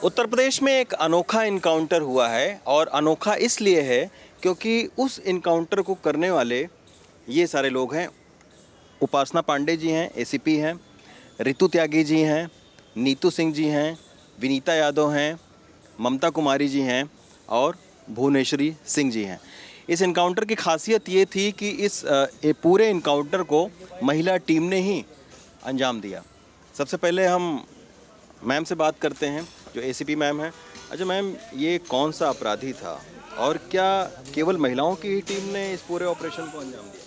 उत्तर प्रदेश में एक अनोखा इनकाउंटर हुआ है और अनोखा इसलिए है क्योंकि उस इनकाउंटर को करने वाले ये सारे लोग हैं। उपासना पांडे जी हैं, एसीपी हैं, रितु त्यागी जी हैं, नीतू सिंह जी हैं, विनीता यादव हैं, ममता कुमारी जी हैं और भुवनेश्वरी सिंह जी हैं। इस इनकाउंटर की खासियत ये थी कि इस पूरे इनकाउंटर को महिला टीम ने ही अंजाम दिया। सबसे पहले हम मैम से बात करते हैं जो एसीपी मैम हैं। अच्छा मैम, ये कौन सा अपराधी था और क्या केवल महिलाओं की ही टीम ने इस पूरे ऑपरेशन को अंजाम दिया?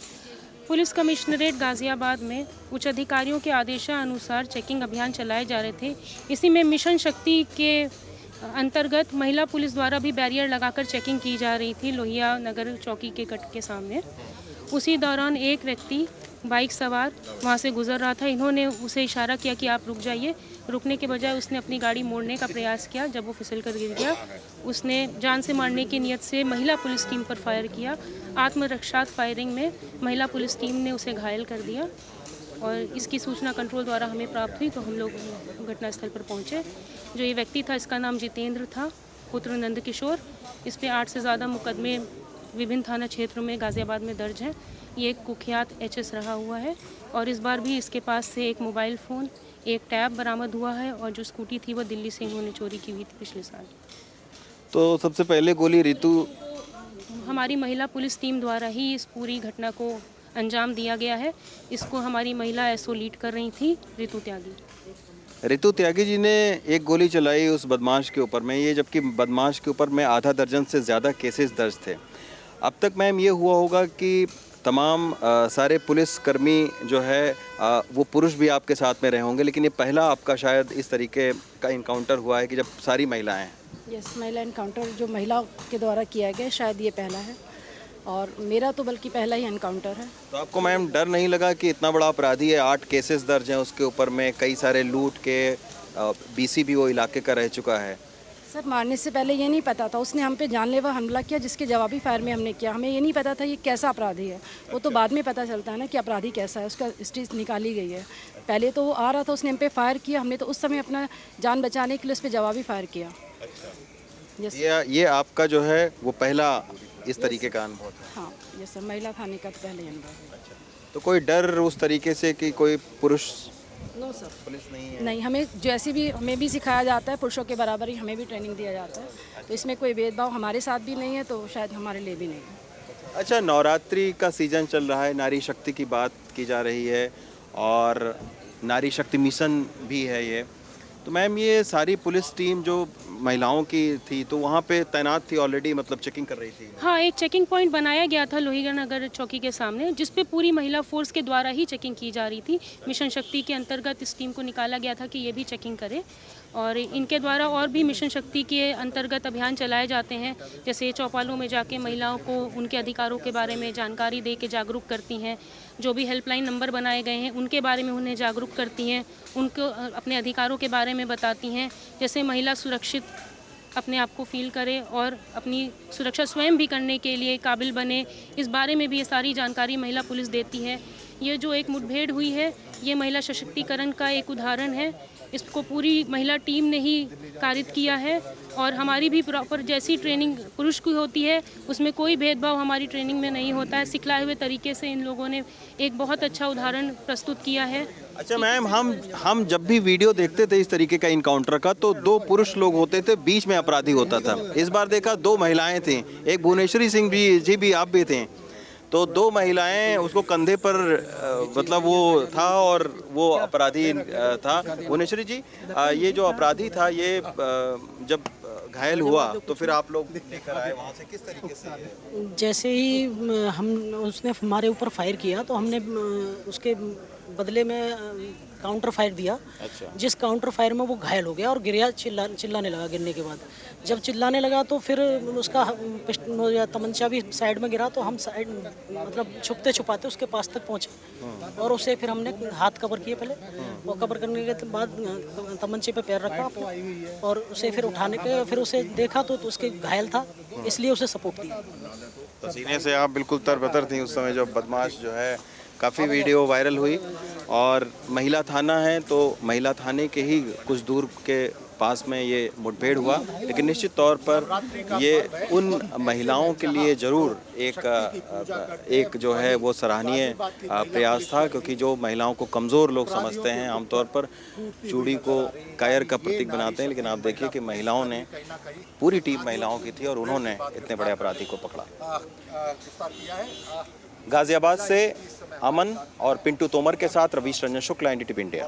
पुलिस कमिश्नरेट गाजियाबाद में उच्च अधिकारियों के आदेशानुसार चेकिंग अभियान चलाए जा रहे थे। इसी में मिशन शक्ति के अंतर्गत महिला पुलिस द्वारा भी बैरियर लगाकर चेकिंग की जा रही थी लोहिया नगर चौकी के कट के सामने। उसी दौरान एक व्यक्ति बाइक सवार वहाँ से गुजर रहा था। इन्होंने उसे इशारा किया कि आप रुक जाइए। रुकने के बजाय उसने अपनी गाड़ी मोड़ने का प्रयास किया। जब वो फिसल कर गिर गया, उसने जान से मारने की नीयत से महिला पुलिस टीम पर फायर किया। आत्मरक्षा फायरिंग में महिला पुलिस टीम ने उसे घायल कर दिया और इसकी सूचना कंट्रोल द्वारा हमें प्राप्त हुई तो हम लोग घटनास्थल पर पहुँचे। जो ये व्यक्ति था, इसका नाम जितेंद्र था, पुत्र नंद किशोर। इस पर 8 से ज़्यादा मुकदमे विभिन्न थाना क्षेत्रों में गाज़ियाबाद में दर्ज हैं। ये एक कुख्यात एचएस रहा हुआ है और इस बार भी इसके पास से एक मोबाइल फ़ोन, एक टैब बरामद हुआ है और जो स्कूटी थी वो दिल्ली से इन्होंने चोरी की हुई थी पिछले साल। तो सबसे पहले गोली रितु, हमारी महिला पुलिस टीम द्वारा ही इस पूरी घटना को अंजाम दिया गया है। इसको हमारी महिला एसओ लीड कर रही थी, रितु त्यागी जी ने एक गोली चलाई उस बदमाश के ऊपर में, ये जबकि बदमाश के ऊपर में आधा दर्जन से ज़्यादा केसेस दर्ज थे। अब तक मैम ये हुआ होगा कि तमाम सारे पुलिसकर्मी जो है वो पुरुष भी आपके साथ में रहे होंगे, लेकिन ये पहला आपका शायद इस तरीके का इनकाउंटर हुआ है कि जब सारी महिलाएं हैं। यस, महिला इनकाउंटर जो महिला के द्वारा किया गया शायद ये पहला है और मेरा तो बल्कि पहला ही इनकाउंटर है। तो आपको मैम डर नहीं लगा कि इतना बड़ा अपराधी है, 8 केसेस दर्ज हैं उसके ऊपर में, कई सारे लूट के, बीसी भी वो इलाके का रह चुका है? सर, मारने से पहले ये नहीं पता था, उसने हम पे जानलेवा हमला किया जिसके जवाबी फायर में हमने किया। हमें ये नहीं पता था ये कैसा अपराधी है। वो तो बाद में पता चलता है ना कि अपराधी कैसा है, उसका हिस्ट्री निकाली गई है। पहले तो वो आ रहा था, उसने हम पे फायर किया, हमने तो उस समय अपना जान बचाने के लिए उस पर जवाबी फायर किया। अच्छा। ये आपका जो है वो पहला इस तरीके का अनुभव था? हाँ, ये सर महिला थाने का तो पहले अनुभव है। तो कोई डर उस तरीके से कि कोई पुरुष? नो सर, पुलिस नहीं है? नहीं, हमें भी सिखाया जाता है, पुरुषों के बराबर ही हमें भी ट्रेनिंग दिया जाता है। तो इसमें कोई भेदभाव हमारे साथ भी नहीं है, तो शायद हमारे लिए भी नहीं है। अच्छा, नवरात्रि का सीज़न चल रहा है, नारी शक्ति की बात की जा रही है और नारी शक्ति मिशन भी है ये। तो मैम, ये सारी पुलिस टीम जो महिलाओं की थी तो वहाँ पे तैनात थी ऑलरेडी, मतलब चेकिंग कर रही थी? हाँ, एक चेकिंग पॉइंट बनाया गया था लोहिया नगर चौकी के सामने, जिस पे पूरी महिला फोर्स के द्वारा ही चेकिंग की जा रही थी। मिशन शक्ति के अंतर्गत इस टीम को निकाला गया था कि ये भी चेकिंग करे और इनके द्वारा और भी मिशन शक्ति के अंतर्गत अभियान चलाए जाते हैं। जैसे चौपालों में जाके महिलाओं को उनके अधिकारों के बारे में जानकारी दे के जागरूक करती हैं। जो भी हेल्पलाइन नंबर बनाए गए हैं उनके बारे में उन्हें जागरूक करती हैं, उनको अपने अधिकारों के बारे में बताती हैं। जैसे महिला सुरक्षित अपने आप को फील करे और अपनी सुरक्षा स्वयं भी करने के लिए काबिल बने, इस बारे में भी ये सारी जानकारी महिला पुलिस देती है। ये जो एक मुठभेड़ हुई है, ये महिला सशक्तिकरण का एक उदाहरण है। इसको पूरी महिला टीम ने ही कारित किया है और हमारी भी प्रॉपर जैसी ट्रेनिंग पुरुष की होती है उसमें कोई भेदभाव हमारी ट्रेनिंग में नहीं होता है। सिखलाए हुए तरीके से इन लोगों ने एक बहुत अच्छा उदाहरण प्रस्तुत किया है। अच्छा मैम, हम जब भी वीडियो देखते थे इस तरीके का इनकाउंटर का तो 2 पुरुष लोग होते थे, बीच में अपराधी होता था। इस बार देखा 2 महिलाएं थीं, एक भुवनेश्वरी सिंह जी भी आप भी थे, तो 2 महिलाएं उसको कंधे पर मतलब वो था और वो अपराधी था। भुवनेश्वरी जी, ये जो अपराधी था ये जब घायल हुआ तो फिर आप लोग लेकर आए वहाँ से, किस तरीके से? जैसे ही उसने हमारे ऊपर फायर किया तो हमने उसके बदले में काउंटर फायर दिया। अच्छा। जिस काउंटर फायर में वो घायल हो गया और गिरा, चिल्लाने लगा। गिरने के बाद जब चिल्लाने लगा तो फिर उसका तमंचा भी साइड में गिरा, तो हम साइड मतलब छुपते छुपाते उसके पास तक पहुंचे और उसे फिर हमने हाथ कवर किए पहले, और कवर करने के बाद तमंचे पे पैर रखा और उसे फिर उठाने के फिर उसे देखा तो उसके घायल था, इसलिए उसे सपोर्ट दिया। तो सीने से आप बिल्कुल तरबतर थी उस समय जब बदमाश जो है, काफ़ी वीडियो वायरल हुई। और महिला थाना है तो महिला थाने के ही कुछ दूर के पास में ये मुठभेड़ हुआ, लेकिन निश्चित तौर पर ये उन महिलाओं के लिए ज़रूर एक जो है वो सराहनीय प्रयास था, क्योंकि जो महिलाओं को कमज़ोर लोग समझते हैं आमतौर पर चूड़ी को कायर का प्रतीक बनाते हैं, लेकिन आप देखिए कि महिलाओं ने, पूरी टीम महिलाओं की थी और उन्होंने इतने बड़े अपराधी को पकड़ा। गाजियाबाद से अमन और पिंटू तोमर के साथ रवीश रंजन शुक्ला, एनडीटीवी इंडिया।